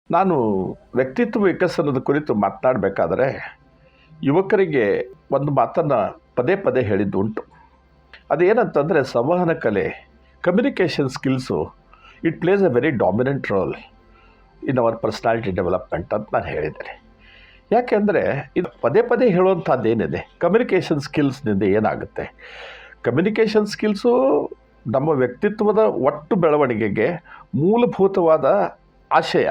ನಾನು ವ್ಯಕ್ತಿತ್ವ ವಿಕಸನದ ಕುರಿತು ಮಾತನಾಡಬೇಕಾದ್ರೆ ಯುವಕರಿಗೆ ಒಂದು ಮಾತನ್ನು ಪದೇ ಪದೇ ಹೇಳಿದ್ದುಂಟು. ಅದೇನಂತಂದರೆ ಸಂವಹನ ಕಲೆ, communication skills it place A very dominant role in our personality development ಅಂತ ನಾನು ಹೇಳಿದ್ದೇನೆ. ಯಾಕೆಂದರೆ ಇದು ಪದೇ ಪದೇ ಹೇಳುವಂಥದ್ದೇನಿದೆ, ಕಮ್ಯುನಿಕೇಷನ್ ಸ್ಕಿಲ್ಸ್ನಿಂದ ಏನಾಗುತ್ತೆ. ಕಮ್ಯುನಿಕೇಷನ್ ಸ್ಕಿಲ್ಸು ನಮ್ಮ ವ್ಯಕ್ತಿತ್ವದ ಒಟ್ಟು ಬೆಳವಣಿಗೆಗೆ ಮೂಲಭೂತವಾದ ಆಶಯ.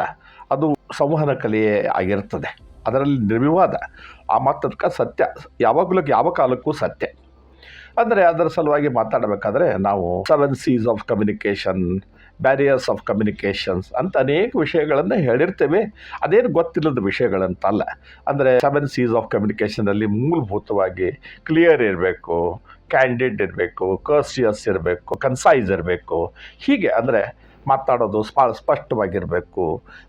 ಅದು ಸಂವಹನ ಕಲೆಯೇ ಆಗಿರ್ತದೆ. ಅದರಲ್ಲಿ ನಿರ್ವಿವಾದ ಆ ಮಾತಕ್ಕೆ ಸತ್ಯ, ಯಾವಾಗಲೂ ಯಾವ ಕಾಲಕ್ಕೂ ಸತ್ಯ. ಅಂದರೆ ಅದರ ಸಲುವಾಗಿ ಮಾತಾಡಬೇಕಾದ್ರೆ ನಾವು 7 C's of communication, barriers of communications ಅಂತ ಅನೇಕ ವಿಷಯಗಳನ್ನು ಹೇಳಿರ್ತೇವೆ. ಅದೇನು ಗೊತ್ತಿಲ್ಲದ ವಿಷಯಗಳಂತಲ್ಲ. ಅಂದರೆ 7 C's ಆಫ್ ಕಮ್ಯುನಿಕೇಷನಲ್ಲಿ ಮೂಲಭೂತವಾಗಿ ಕ್ಲಿಯರ್ ಇರಬೇಕು, ಕ್ಯಾಂಡಿಡ್ ಇರಬೇಕು, ಕರ್ಸಿಯಸ್ ಇರಬೇಕು, ಕನ್ಸೈಸ್ ಇರಬೇಕು. ಹೀಗೆ ಅಂದರೆ ಮಾತಾಡೋದು ಸ್ಪಷ್ಟವಾಗಿರಬೇಕು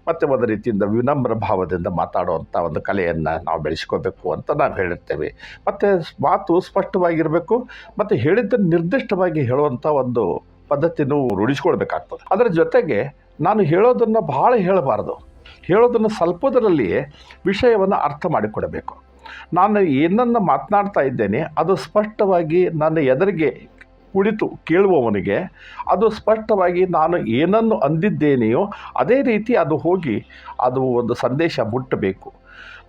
ಮತ್ತು ಒಂದು ರೀತಿಯಿಂದ ವಿನಮ್ರ ಭಾವದಿಂದ ಮಾತಾಡುವಂಥ ಒಂದು ಕಲೆಯನ್ನು ನಾವು ಬೆಳೆಸ್ಕೋಬೇಕು ಅಂತ ನಾವು ಹೇಳಿರ್ತೇವೆ. ಮತ್ತು ಮಾತು ಸ್ಪಷ್ಟವಾಗಿರಬೇಕು ಮತ್ತು ಹೇಳಿದ್ದನ್ನು ನಿರ್ದಿಷ್ಟವಾಗಿ ಹೇಳುವಂಥ ಒಂದು ಪದ್ಧತಿನೂ ರೂಢಿಸ್ಕೊಳ್ಬೇಕಾಗ್ತದೆ. ಅದರ ಜೊತೆಗೆ ನಾನು ಹೇಳೋದನ್ನು ಭಾಳ ಹೇಳಬಾರ್ದು, ಹೇಳೋದನ್ನು ಸ್ವಲ್ಪದರಲ್ಲಿಯೇ ವಿಷಯವನ್ನು ಅರ್ಥ ಮಾಡಿಕೊಡಬೇಕು. ನಾನು ಏನನ್ನು ಮಾತನಾಡ್ತಾ ಇದ್ದೇನೆ ಅದು ಸ್ಪಷ್ಟವಾಗಿ ನನ್ನ ಎದುರಿಗೆ ಕುಳಿತು ಕೇಳುವವನಿಗೆ ಅದು ಸ್ಪಷ್ಟವಾಗಿ ನಾನು ಏನನ್ನು ಅಂದಿದ್ದೇನೆಯೋ ಅದೇ ರೀತಿ ಅದು ಹೋಗಿ ಅದು ಒಂದು ಸಂದೇಶ ಮುಟ್ಟಬೇಕು.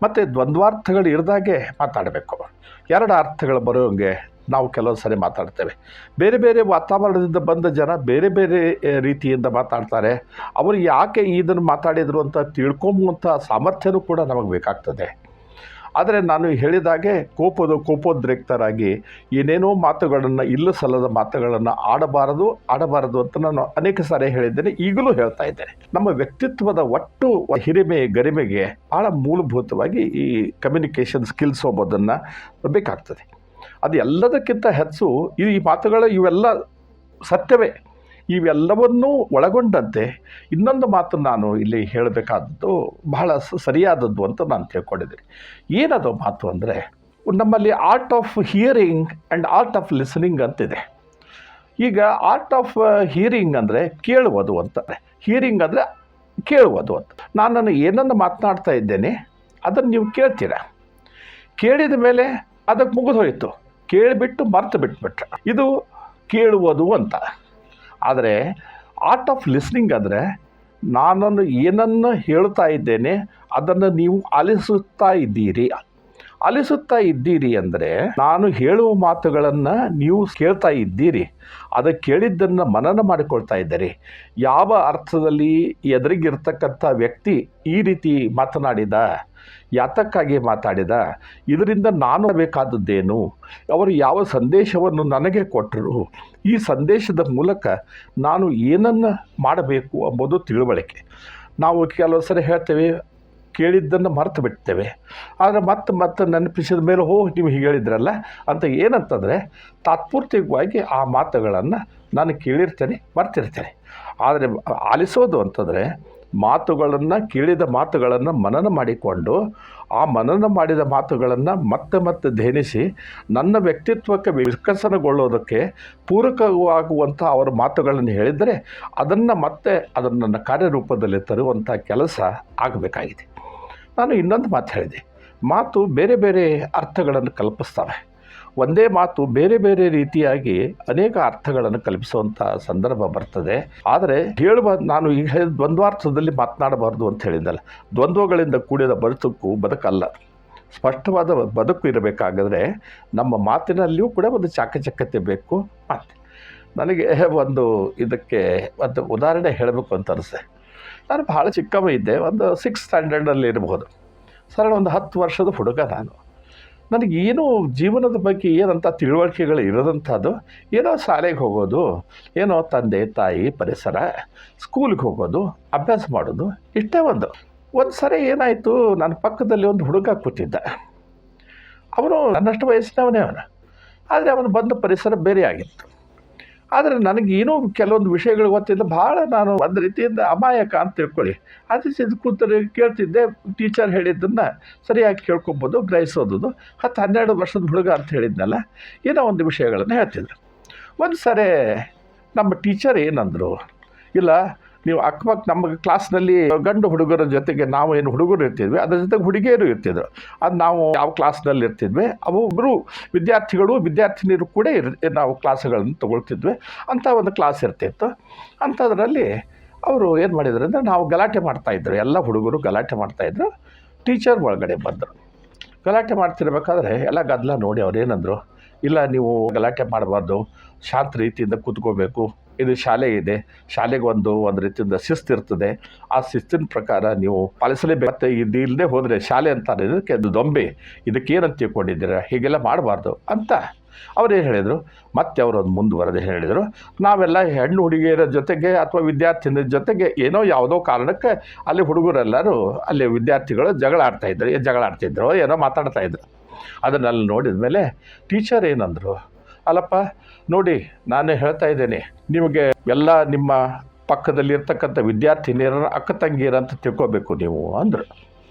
ಮತ್ತು ದ್ವಂದ್ವಾರ್ಥಗಳು ಇರದಾಗೆ ಮಾತಾಡಬೇಕು. 2 ಅರ್ಥಗಳು ಬರೋಂಗೆ ನಾವು ಕೆಲವೊಂದು ಸರಿ ಮಾತಾಡ್ತೇವೆ. ಬೇರೆ ಬೇರೆ ವಾತಾವರಣದಿಂದ ಬಂದ ಜನ ಬೇರೆ ಬೇರೆ ರೀತಿಯಿಂದ ಮಾತಾಡ್ತಾರೆ. ಅವರು ಯಾಕೆ ಇದನ್ನು ಮಾತಾಡಿದರು ಅಂತ ತಿಳ್ಕೊಂಬುವಂಥ ಸಾಮರ್ಥ್ಯನೂ ಕೂಡ ನಮಗೆ ಬೇಕಾಗ್ತದೆ. ಆದರೆ ನಾನು ಹೇಳಿದಾಗೆ ಕೋಪೋದ್ರಿಕ್ತರಾಗಿ ಏನೇನೋ ಮಾತುಗಳನ್ನು, ಇಲ್ಲ ಸಲ್ಲದ ಮಾತುಗಳನ್ನು ಆಡಬಾರದು ಅಂತ ನಾನು ಅನೇಕ ಸಾರಿ ಹೇಳಿದ್ದೇನೆ, ಈಗಲೂ ಹೇಳ್ತಾ ಇದ್ದೇನೆ. ನಮ್ಮ ವ್ಯಕ್ತಿತ್ವದ ಒಟ್ಟು ಹಿರಿಮೆ ಗರಿಮೆಗೆ ಭಾಳ ಮೂಲಭೂತವಾಗಿ ಈ ಕಮ್ಯುನಿಕೇಷನ್ ಸ್ಕಿಲ್ಸ್ ಎಂಬುದನ್ನು ಬೇಕಾಗ್ತದೆ. ಅದು ಎಲ್ಲದಕ್ಕಿಂತ ಹೆಚ್ಚು ಈ ಮಾತುಗಳು ಇವೆಲ್ಲ ಸತ್ಯವೇ. ಇವೆಲ್ಲವನ್ನೂ ಒಳಗೊಂಡಂತೆ ಇನ್ನೊಂದು ಮಾತು ನಾನು ಇಲ್ಲಿ ಹೇಳಬೇಕಾದದ್ದು ಬಹಳ ಸರಿಯಾದದ್ದು ಅಂತ ನಾನು ತಿಳ್ಕೊಂಡಿದ್ದೀನಿ. ಏನದು ಮಾತು ಅಂದರೆ, ನಮ್ಮಲ್ಲಿ art of hearing and art of listening ಅಂತಿದೆ. ಈಗ ಆರ್ಟ್ ಆಫ್ ಹಿಯರಿಂಗ್ ಅಂದರೆ ಕೇಳುವುದು ಅಂತಾರೆ, ಹಿಯರಿಂಗ್ ಅಂದರೆ ಕೇಳುವುದು ಅಂತ. ನಾನು ಏನನ್ನು ಮಾತನಾಡ್ತಾ ಇದ್ದೇನೆ ಅದನ್ನು ನೀವು ಕೇಳ್ತೀರ. ಕೇಳಿದ ಮೇಲೆ ಅದಕ್ಕೆ ಮುಗಿದು ಹೋಯಿತು, ಕೇಳಿಬಿಟ್ಟು ಮರ್ತು ಬಿಟ್ಬಿಟ್ರೆ ಇದು ಕೇಳುವುದು ಅಂತ. ಆದರೆ ಆರ್ಟ್ ಆಫ್ ಲಿಸ್ನಿಂಗ್ ಅಂದರೆ ನಾನನ್ನು ಏನನ್ನು ಹೇಳ್ತಾ ಇದ್ದೇನೆ ಅದನ್ನು ನೀವು ಆಲಿಸುತ್ತಾ ಇದ್ದೀರಿ ಅಂದರೆ ನಾನು ಹೇಳುವ ಮಾತುಗಳನ್ನು ನೀವು ಕೇಳ್ತಾ ಇದ್ದೀರಿ, ಅದಕ್ಕೆ ಕೇಳಿದ್ದನ್ನು ಮನನ ಮಾಡಿಕೊಳ್ತಾ ಇದ್ದೀರಿ. ಯಾವ ಅರ್ಥದಲ್ಲಿ ಎದುರಿಗಿರ್ತಕ್ಕಂಥ ವ್ಯಕ್ತಿ ಈ ರೀತಿ ಮಾತನಾಡಿದ, ಯಾತಕ್ಕಾಗಿ ಮಾತಾಡಿದ, ಇದರಿಂದ ನಾನು ಬೇಕಾದದ್ದೇನು, ಅವರು ಯಾವ ಸಂದೇಶವನ್ನು ನನಗೆ ಕೊಟ್ಟರು, ಈ ಸಂದೇಶದ ಮೂಲಕ ನಾನು ಏನನ್ನು ಮಾಡಬೇಕು ಎಂಬುದು ತಿಳುವಳಿಕೆ. ನಾವು ಕೆಲವು ಸರಿ ಹೇಳ್ತೇವೆ, ಕೇಳಿದ್ದನ್ನು ಮರೆತು ಬಿಡ್ತೇವೆ. ಆದರೆ ಮತ್ತೆ ನೆನಪಿಸಿದ ಮೇಲೆ ನೀವು ಹೀಗೆ ಹೇಳಿದ್ರಲ್ಲ ಅಂತ. ಏನಂತಂದರೆ ತಾತ್ಪೂರ್ತಿಕವಾಗಿ ಆ ಮಾತುಗಳನ್ನು ನಾನು ಕೇಳಿರ್ತೇನೆ, ಮರ್ತಿರ್ತೇನೆ. ಆದರೆ ಆಲಿಸೋದು ಅಂತಂದರೆ ಕೇಳಿದ ಮಾತುಗಳನ್ನು ಮನನ ಮಾಡಿಕೊಂಡು ಆ ಮನನ ಮಾಡಿದ ಮಾತುಗಳನ್ನು ಮತ್ತೆ ಧ್ಯಾನಿಸಿ ನನ್ನ ವ್ಯಕ್ತಿತ್ವಕ್ಕೆ ವಿಕಸನಗೊಳ್ಳೋದಕ್ಕೆ ಪೂರಕವಾಗುವಂಥ ಅವರ ಮಾತುಗಳನ್ನು ಹೇಳಿದರೆ ಅದನ್ನು ನನ್ನ ಕಾರ್ಯರೂಪದಲ್ಲಿ ತರುವಂಥ ಕೆಲಸ ಆಗಬೇಕಾಗಿದೆ. ನಾನು ಇನ್ನೊಂದು ಮಾತು ಹೇಳಿದೆ, ಮಾತು ಬೇರೆ ಬೇರೆ ಅರ್ಥಗಳನ್ನು ಕಲ್ಪಿಸ್ತವೆ. ಒಂದೇ ಮಾತು ಬೇರೆ ಬೇರೆ ರೀತಿಯಾಗಿ ಅನೇಕ ಅರ್ಥಗಳನ್ನು ಕಲ್ಪಿಸುವಂಥ ಸಂದರ್ಭ ಬರ್ತದೆ. ಆದರೆ ನಾನು ಈಗ ಹೇಳಿದ ದ್ವಂದ್ವಾರ್ಥದಲ್ಲಿ ಮಾತನಾಡಬಾರ್ದು ಅಂತ ಹೇಳಿದ್ದಲ್ಲ. ದ್ವಂದ್ವಗಳಿಂದ ಕೂಡಿದ ಬದುಕಲ್ಲ. ಸ್ಪಷ್ಟವಾದ ಬದುಕು ಇರಬೇಕಾದರೆ ನಮ್ಮ ಮಾತಿನಲ್ಲಿಯೂ ಕೂಡ ಒಂದು ಚಾಕಚಕ್ಯತೆ ಬೇಕು. ಮತ್ತು ನನಗೆ ಇದಕ್ಕೆ ಒಂದು ಉದಾಹರಣೆ ಹೇಳಬೇಕು ಅಂತ ಅನಿಸ್ತೆ. ನಾನು ಭಾಳ ಚಿಕ್ಕವ ಇದ್ದೆ, ಒಂದು 6th ಸ್ಟ್ಯಾಂಡರ್ಡಲ್ಲಿ ಇರಬಹುದು. ಸರಳ ಒಂದು 10 ವರ್ಷದ ಹುಡುಗ ನಾನು. ನನಗೇನು ಜೀವನದ ಬಗ್ಗೆ ಏನಂತ ತಿಳುವಳಿಕೆಗಳು ಇರೋದಂಥದ್ದು, ಏನೋ ಶಾಲೆಗೆ ಹೋಗೋದು, ಏನೋ ತಂದೆ ತಾಯಿ ಪರಿಸರ, ಸ್ಕೂಲಿಗೆ ಹೋಗೋದು, ಅಭ್ಯಾಸ ಮಾಡೋದು, ಇಷ್ಟೇ. ಒಂದು ಸರಿ ಏನಾಯಿತು, ನನ್ನ ಪಕ್ಕದಲ್ಲಿ ಒಂದು ಹುಡುಗ ಕೂತಿದ್ದ. ಅವನು ನನ್ನಷ್ಟು ವಯಸ್ಸಿನವನೇ ಆದರೆ ಅವನು ಬಂದ ಪರಿಸರ ಬೇರೆ ಆಗಿತ್ತು. ಆದರೆ ನನಗೇನೋ ಕೆಲವೊಂದು ವಿಷಯಗಳು ಗೊತ್ತಿದ್ದ, ಭಾಳ ನಾನು ಒಂದು ರೀತಿಯಿಂದ ಅಮಾಯಕ ಅಂತ ತಿಳ್ಕೊಳ್ಳಿ. ಅದು ಕೂತರೆ ಕೇಳ್ತಿದ್ದೆ, ಟೀಚರ್ ಹೇಳಿದ್ದನ್ನು ಸರಿಯಾಗಿ ಕೇಳ್ಕೊಬೋದು, ಗ್ರಹಿಸೋದು. 10-12 ವರ್ಷದ ಹುಡುಗ ಅಂತ ಹೇಳಿದ್ನಲ್ಲ, ಏನೋ ಒಂದು ವಿಷಯಗಳನ್ನು ಹೇಳ್ತಿದ್ರು. ಒಂದು ಸರಿ ನಮ್ಮ ಟೀಚರ್ ಏನಂದರು, ಇಲ್ಲ ನೀವು ಅಕ್ಕಪಕ್ಕ ನಮ್ಮ ಕ್ಲಾಸ್ನಲ್ಲಿ ಗಂಡು ಹುಡುಗರ ಜೊತೆಗೆ ನಾವು ಏನು ಹುಡುಗರು ಇರ್ತಿದ್ವಿ, ಅದ್ರ ಜೊತೆಗೆ ಹುಡುಗಿಯರು ಇರ್ತಿದ್ರು. ಅದು ನಾವು ಯಾವ ಕ್ಲಾಸ್ನಲ್ಲಿ ಇರ್ತಿದ್ವಿ, ಒಬ್ಬರು ವಿದ್ಯಾರ್ಥಿಗಳು ವಿದ್ಯಾರ್ಥಿನಿಯರು ಕೂಡ ನಾವು ಕ್ಲಾಸ್ಗಳನ್ನು ತೊಗೊಳ್ತಿದ್ವಿ. ಅಂಥ ಒಂದು ಕ್ಲಾಸ್ ಇರ್ತಿತ್ತು. ಅಂಥದ್ರಲ್ಲಿ ಅವರು ಏನು ಮಾಡಿದ್ರು ಅಂದರೆ, ನಾವು ಗಲಾಟೆ ಮಾಡ್ತಾಯಿದ್ರು, ಎಲ್ಲ ಹುಡುಗರು ಗಲಾಟೆ ಮಾಡ್ತಾಯಿದ್ರು. ಟೀಚರ್ ಒಳಗಡೆ ಬಂದರು. ಗಲಾಟೆ ಮಾಡ್ತಿರ್ಬೇಕಾದ್ರೆ ಎಲ್ಲ ಗದ್ದಲ ನೋಡಿ ಅವ್ರು ಏನಂದರು, ಇಲ್ಲ ನೀವು ಗಲಾಟೆ ಮಾಡಬಾರ್ದು, ಶಾಂತ ರೀತಿಯಿಂದ ಕೂತ್ಕೋಬೇಕು, ಇದು ಶಾಲೆ ಇದೆ, ಶಾಲೆಗೆ ಒಂದು ರೀತಿಯಿಂದ ಶಿಸ್ತು ಇರ್ತದೆ, ಆ ಶಿಸ್ತಿನ ಪ್ರಕಾರ ನೀವು ಪಾಲಿಸಲೇಬೇಕು. ಮತ್ತು ಇದು ಇಲ್ಲದೆ ಹೋದರೆ ಶಾಲೆ ಅಂತಾರೆ ಇದಕ್ಕೆ ಅದು ದೊಂಬೆ, ಇದಕ್ಕೇನಂತ ತಿಳ್ಕೊಂಡಿದ್ದೀರ, ಹೀಗೆಲ್ಲ ಮಾಡಬಾರ್ದು ಅಂತ ಅವ್ರು ಏನು ಹೇಳಿದರು. ಮತ್ತೆ ಅವರು ಒಂದು ಮುಂದುವರೆದು ಹೇಳಿದರು, ನಾವೆಲ್ಲ ಹೆಣ್ಣು ಹುಡುಗಿಯರ ಜೊತೆಗೆ ಅಥವಾ ವಿದ್ಯಾರ್ಥಿನಿಯರ ಜೊತೆಗೆ ಏನೋ ಯಾವುದೋ ಕಾರಣಕ್ಕೆ ಅಲ್ಲಿ ಹುಡುಗರೆಲ್ಲರೂ ಅಲ್ಲಿ ವಿದ್ಯಾರ್ಥಿಗಳು ಜಗಳ ಆಡ್ತಿದ್ರು, ಏನೋ ಮಾತಾಡ್ತಾಯಿದ್ರು. ಅದನ್ನೆಲ್ಲ ನೋಡಿದ ಮೇಲೆ ಟೀಚರ್ ಏನಂದರು, ಅಲ್ಲಪ್ಪ ನೋಡಿ, ನಾನೇ ಹೇಳ್ತಾ ಇದ್ದೇನೆ, ನಿಮಗೆ ಎಲ್ಲ ನಿಮ್ಮ ಪಕ್ಕದಲ್ಲಿರ್ತಕ್ಕಂಥ ವಿದ್ಯಾರ್ಥಿನಿಯರನ್ನು ಅಕ್ಕ ತಂಗಿಯರಂತ ತಿಳ್ಕೊಬೇಕು ನೀವು ಅಂದರು.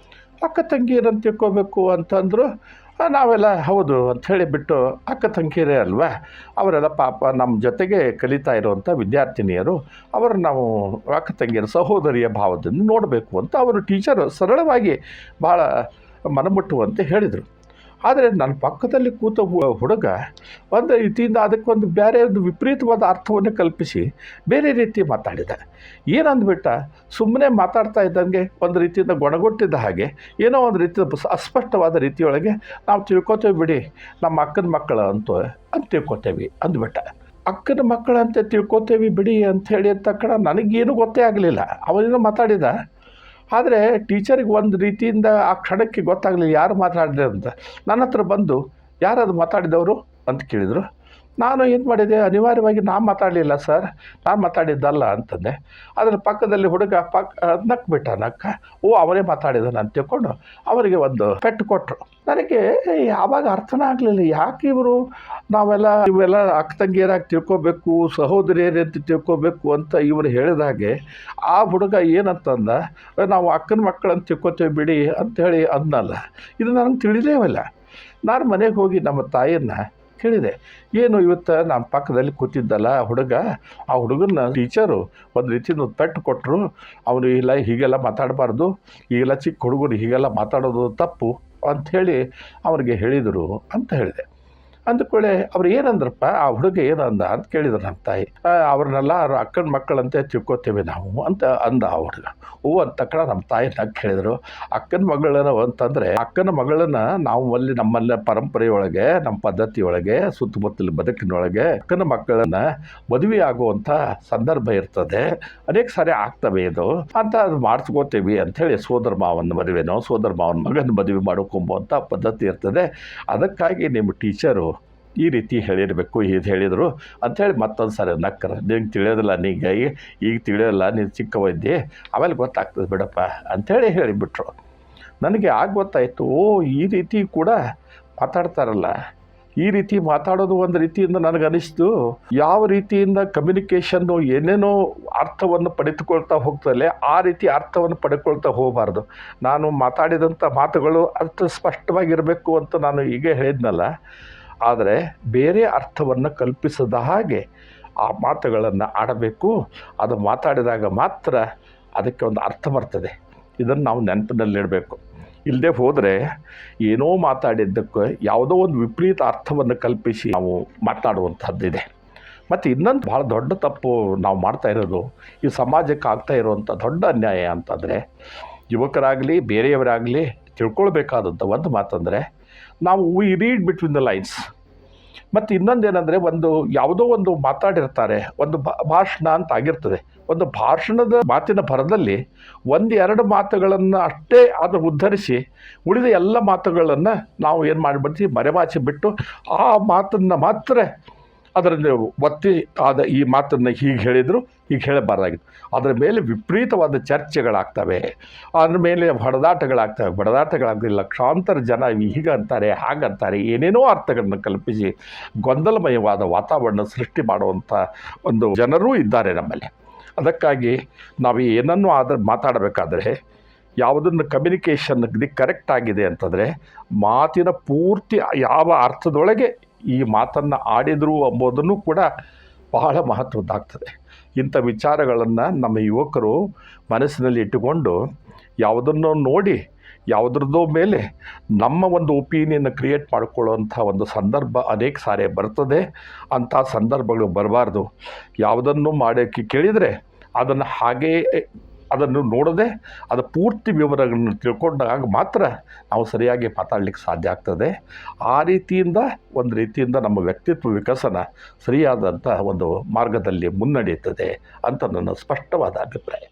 ಅಕ್ಕ ತಂಗಿಯರಂತ ತಿಳ್ಕೊಬೇಕು ಅಂತಂದರು. ನಾವೆಲ್ಲ ಹೌದು ಅಂಥೇಳಿ ಬಿಟ್ಟು, ಅಕ್ಕ ತಂಗಿಯರೇ ಅಲ್ವಾ, ಅವರೆಲ್ಲ ಪಾಪ ನಮ್ಮ ಜೊತೆಗೆ ಕಲಿತಾ ಇರುವಂಥ ವಿದ್ಯಾರ್ಥಿನಿಯರು, ಅವರು ನಾವು ಅಕ್ಕ ತಂಗಿಯರ ಸಹೋದರಿಯ ಭಾವದಿಂದ ನೋಡಬೇಕು ಅಂತ ಅವರು ಟೀಚರ್ ಸರಳವಾಗಿ ಭಾಳ ಮನಮುಟ್ಟುವಂತೆ ಹೇಳಿದರು. ಆದರೆ ನನ್ನ ಪಕ್ಕದಲ್ಲಿ ಕೂತ ಹುಡುಗ ಒಂದು ರೀತಿಯಿಂದ ಅದಕ್ಕೊಂದು ಬೇರೆ ಒಂದು ವಿಪರೀತವಾದ ಅರ್ಥವನ್ನು ಕಲ್ಪಿಸಿ ಬೇರೆ ರೀತಿ ಮಾತಾಡಿದ. ಏನಂದ್ಬಿಟ್ಟ, ಸುಮ್ಮನೆ ಮಾತಾಡ್ತಾ ಇದ್ದಂಗೆ ಒಂದು ರೀತಿಯಿಂದ ಗೊಣಗೊಟ್ಟಿದ್ದ ಹಾಗೆ ಏನೋ ಒಂದು ರೀತಿಯ ಅಸ್ಪಷ್ಟವಾದ ರೀತಿಯೊಳಗೆ ನಾವು ತಿಳ್ಕೊತೇವೆ ಬಿಡಿ, ನಮ್ಮ ಅಕ್ಕನ ಮಕ್ಕಳು ಅಂತ ತಿಳ್ಕೊತೇವೆ ಅಂದ್ಬಿಟ್ಟ. ಅಕ್ಕನ ಮಕ್ಕಳಂತೆ ತಿಳ್ಕೊತೇವೆ ಬಿಡಿ ಅಂಥೇಳಿ ಅಂದ ತಕ್ಷಣ ನನಗೇನು ಗೊತ್ತೇ ಆಗಲಿಲ್ಲ. ಅವನೇನೋ ಮಾತಾಡಿದ, ಆದರೆ ಟೀಚರಿಗೆ ಒಂದು ರೀತಿಯಿಂದ ಆ ಕ್ಷಣಕ್ಕೆ ಗೊತ್ತಾಗಲಿಲ್ಲ ಯಾರು ಮಾತಾಡಿದೆ ಅಂತ. ನನ್ನ ಹತ್ರ ಬಂದು ಯಾರದು ಮಾತಾಡಿದವರು ಅಂತ ಕೇಳಿದರು. ನಾನು ಏನು ಮಾಡಿದೆ, ಅನಿವಾರ್ಯವಾಗಿ ನಾನು ಮಾತಾಡಲಿಲ್ಲ ಸರ್, ನಾನು ಮಾತಾಡಿದ್ದಲ್ಲ ಅಂತಂದೆ. ಅದರ ಪಕ್ಕದಲ್ಲಿ ಹುಡುಗ ನಕ್ಬಿಟ್ಟ. ಅವನೇ ಮಾತಾಡಿದಾನೆ ಅಂತ ತಿಳ್ಕೊಂಡು ಅವರಿಗೆ ಒಂದು ಪೆಟ್ಟು ಕೊಟ್ಟರು. ನನಗೆ ಯಾವಾಗ ಅರ್ಥನೇ ಆಗಲಿಲ್ಲ, ಯಾಕೆ ಇವೆಲ್ಲ ಅಕ್ಕ ತಂಗಿಯರಾಗಿ ತಿಳ್ಕೊಬೇಕು, ಸಹೋದರಿಯರೇ ಅಂತ ತಿಳ್ಕೊಬೇಕು ಅಂತ ಇವರು ಹೇಳಿದಾಗೆ ಆ ಹುಡುಗ ಏನಂತಂದ, ನಾವು ಅಕ್ಕನ ಮಕ್ಕಳಂತ ತಿಳ್ಕೊತೇವೆ ಬಿಡಿ ಅಂಥೇಳಿ ಅಂದನಲ್ಲ. ಇದು ನನಗೆ ತಿಳಿದೇವಲ್ಲ. ನಾನು ಮನೆಗೆ ಹೋಗಿ ನಮ್ಮ ತಾಯಿಯನ್ನು ಕೇಳಿದೆ, ಏನು ಇವತ್ತು ನಮ್ಮ ಪಕ್ಕದಲ್ಲಿ ಕೂತಿದ್ದಲ್ಲ ಹುಡುಗ, ಆ ಹುಡುಗನ ಟೀಚರು ಒಂದು ರೀತಿಯಿಂದ ಪೆಟ್ಟು ಕೊಟ್ಟರು, ಅವನು ಇಲ್ಲ ಹೀಗೆಲ್ಲ ಮಾತಾಡಬಾರ್ದು, ಈಗೆಲ್ಲ ಚಿಕ್ಕ ಹುಡುಗರು ಹೀಗೆಲ್ಲ ಮಾತಾಡೋದು ತಪ್ಪು ಅಂಥೇಳಿ ಅವ್ರಿಗೆ ಹೇಳಿದರು ಅಂತ ಹೇಳಿದೆ. ಅಂದ್ಕೊಳ್ಳೆ ಅವ್ರು ಏನಂದ್ರಪ್ಪ, ಆ ಹುಡುಗ ಏನಂದ ಅಂತ ಕೇಳಿದ್ರು ನಮ್ಮ ತಾಯಿ. ಅವ್ರನ್ನೆಲ್ಲ ಅಕ್ಕನ ಮಕ್ಕಳಂತೆ ತಿಳ್ಕೊತೇವೆ ನಾವು ಅಂತ ಅಂದ ಆ ಹುಡುಗ. ಅಂದ ತಕ್ಷಣ ನಮ್ಮ ತಾಯಿ ಹೇಳಿದರು, ಅಕ್ಕನ ಮಗಳನ್ನ ಅಂತಂದರೆ ಅಕ್ಕನ ಮಗಳನ್ನ ನಾವು ನಮ್ಮಲ್ಲಿ ಪರಂಪರೆಯೊಳಗೆ, ನಮ್ಮ ಪದ್ಧತಿಯೊಳಗೆ, ಸುತ್ತಮುತ್ತಲ ಬದುಕಿನೊಳಗೆ ಅಕ್ಕನ ಮಕ್ಕಳನ್ನ ಮದುವೆ ಆಗುವಂಥ ಸಂದರ್ಭ ಇರ್ತದೆ, ಅನೇಕ ಸಾರಿ ಆಗ್ತವೆ ಇದು ಅಂತ, ಅದು ಮಾಡಿಸ್ಕೋತೇವೆ ಅಂಥೇಳಿ ಸೋದರ ಮಾವನ ಮದುವೆನೋ ಸೋದರ ಮಾವನ ಮಗನ ಮದುವೆ ಮಾಡ್ಕೊಂಬುವಂಥ ಪದ್ಧತಿ ಇರ್ತದೆ. ಅದಕ್ಕಾಗಿ ನಿಮ್ಮ ಟೀಚರು ಈ ರೀತಿ ಹೇಳಿರಬೇಕು, ಇದು ಹೇಳಿದರು ಅಂಥೇಳಿ ಮತ್ತೊಂದು ಸಾರಿ ನಕ್ಕರ. ನಿನಗೆ ತಿಳಿಯೋದಿಲ್ಲ, ಈಗ ತಿಳಿಯೋಲ್ಲ, ನೀನು ಚಿಕ್ಕ ವೈದ್ಯೆ, ಆಮೇಲೆ ಗೊತ್ತಾಗ್ತದೆ ಬಿಡಪ್ಪ ಅಂಥೇಳಿ ಹೇಳಿಬಿಟ್ರು. ನನಗೆ ಆಗ ಗೊತ್ತಾಯಿತು, ಈ ರೀತಿ ಕೂಡ ಮಾತಾಡ್ತಾರಲ್ಲ, ಈ ರೀತಿ ಮಾತಾಡೋದು ಒಂದು ರೀತಿಯಿಂದ ನನಗನ್ನಿಸ್ತು, ಯಾವ ರೀತಿಯಿಂದ ಕಮ್ಯುನಿಕೇಷನ್ನು ಏನೇನೋ ಅರ್ಥವನ್ನು ಪಡೆದುಕೊಳ್ತಾ ಹೋಗ್ತದೆ, ಆ ರೀತಿ ಅರ್ಥವನ್ನು ಪಡೆದುಕೊಳ್ತಾ ಹೋಗಬಾರ್ದು. ನಾನು ಮಾತಾಡಿದಂಥ ಮಾತುಗಳು ಅರ್ಥ ಸ್ಪಷ್ಟವಾಗಿರಬೇಕು ಅಂತ ನಾನು ಈಗ ಹೇಳಿದ್ನಲ್ಲ, ಆದರೆ ಬೇರೆ ಅರ್ಥವನ್ನು ಕಲ್ಪಿಸದ ಹಾಗೆ ಆ ಮಾತುಗಳನ್ನು ಆಡಬೇಕು. ಅದು ಮಾತಾಡಿದಾಗ ಮಾತ್ರ ಅದಕ್ಕೆ ಒಂದು ಅರ್ಥ ಬರ್ತದೆ. ಇದನ್ನು ನಾವು ನೆನಪಿನಲ್ಲಿಡಬೇಕು. ಇಲ್ಲದೆ ಹೋದರೆ ಏನೋ ಮಾತಾಡಿದ್ದಕ್ಕೆ ಯಾವುದೋ ಒಂದು ವಿಪರೀತ ಅರ್ಥವನ್ನು ಕಲ್ಪಿಸಿ ನಾವು ಮಾತನಾಡುವಂಥದ್ದಿದೆ. ಮತ್ತು ಇನ್ನೊಂದು ಭಾಳ ದೊಡ್ಡ ತಪ್ಪು ನಾವು ಮಾಡ್ತಾ ಇರೋದು, ಈ ಸಮಾಜಕ್ಕೆ ಆಗ್ತಾ ಇರುವಂಥ ದೊಡ್ಡ ಅನ್ಯಾಯ ಅಂತಂದರೆ, ಯುವಕರಾಗಲಿ ಬೇರೆಯವರಾಗಲಿ ತಿಳ್ಕೊಳ್ಬೇಕಾದಂಥ ಒಂದು ಮಾತಂದರೆ, ನಾವು V read between the lines. ಮತ್ತು ಇನ್ನೊಂದೇನೆಂದರೆ, ಯಾವುದೋ ಒಂದು ಮಾತಾಡಿರ್ತಾರೆ, ಒಂದು ಭಾಷಣ ಅಂತ ಆಗಿರ್ತದೆ, ಒಂದು ಭಾಷಣದ ಮಾತಿನ ಭರದಲ್ಲಿ 1-2 ಮಾತುಗಳನ್ನು ಅಷ್ಟೇ ಅದು ಉದ್ಧರಿಸಿ ಉಳಿದ ಎಲ್ಲ ಮಾತುಗಳನ್ನು ನಾವು ಏನು ಮಾಡಿಬಿಡ್ತೀವಿ, ಮರೆಮಾಚಿ ಬಿಟ್ಟು ಆ ಮಾತನ್ನು ಮಾತ್ರ ಅದರಲ್ಲಿ ಒತ್ತಿ ಈ ಮಾತನ್ನು ಹೀಗೆ ಹೇಳಿದರು, ಹೀಗೆ ಹೇಳಬಾರ್ದಾಗಿತ್ತು. ಅದರ ಮೇಲೆ ವಿಪರೀತವಾದ ಚರ್ಚೆಗಳಾಗ್ತವೆ, ಅದ್ರ ಮೇಲೆ ಬಡದಾಟಗಳಾಗ್ತವೆ. ಲಕ್ಷಾಂತರ ಜನ ಹೀಗಂತಾರೆ ಹಾಗಂತಾರೆ ಏನೇನೋ ಅರ್ಥಗಳನ್ನು ಕಲ್ಪಿಸಿ ಗೊಂದಲಮಯವಾದ ವಾತಾವರಣ ಸೃಷ್ಟಿ ಮಾಡುವಂಥ ಒಂದು ಜನರೂ ಇದ್ದಾರೆ ನಮ್ಮಲ್ಲಿ. ಅದಕ್ಕಾಗಿ ನಾವು ಏನನ್ನೂ ಮಾತಾಡಬೇಕಾದ್ರೆ ಯಾವುದನ್ನು ಕಮ್ಯುನಿಕೇಷನ್ ಕರೆಕ್ಟ್ ಆಗಿದೆ ಅಂತಂದರೆ, ಮಾತಿನ ಪೂರ್ತಿ ಯಾವ ಅರ್ಥದೊಳಗೆ ಈ ಮಾತನ್ನು ಆಡಿದರು ಎಂಬುದನ್ನು ಕೂಡ ಬಹಳ ಮಹತ್ವದ್ದಾಗ್ತದೆ. ಇಂಥ ವಿಚಾರಗಳನ್ನು ನಮ್ಮ ಯುವಕರು ಮನಸ್ಸಿನಲ್ಲಿ ಇಟ್ಟುಕೊಂಡು ಯಾವುದನ್ನೋ ನೋಡಿ ಯಾವುದ್ರದ್ದೋ ಮೇಲೆ ನಮ್ಮ ಒಂದು ಒಪಿನಿಯನ್ ಕ್ರಿಯೇಟ್ ಮಾಡಿಕೊಳ್ಳುವಂಥ ಒಂದು ಸಂದರ್ಭ ಅನೇಕ ಸಾರಿ ಬರ್ತದೆ. ಅಂಥ ಸಂದರ್ಭಗಳು ಬರಬಾರ್ದು. ಯಾವುದನ್ನು ಮಾಡೋಕ್ಕೆ ಕೇಳಿದರೆ ಅದನ್ನು ಹಾಗೇ ಅದನ್ನು ನೋಡದೆ ಅದು ಪೂರ್ತಿ ವಿವರಗಳನ್ನು ತಿಳ್ಕೊಂಡಾಗ ಮಾತ್ರ ನಾವು ಸರಿಯಾಗಿ ಮಾತಾಡಲಿಕ್ಕೆ ಸಾಧ್ಯ ಆಗ್ತದೆ. ಆ ರೀತಿಯಿಂದ ಒಂದು ರೀತಿಯಿಂದ ನಮ್ಮ ವ್ಯಕ್ತಿತ್ವ ವಿಕಸನ ಸರಿಯಾದಂಥ ಒಂದು ಮಾರ್ಗದಲ್ಲಿ ಮುನ್ನಡೆಯುತ್ತದೆ ಅಂತ ನನ್ನ ಸ್ಪಷ್ಟವಾದ ಅಭಿಪ್ರಾಯ.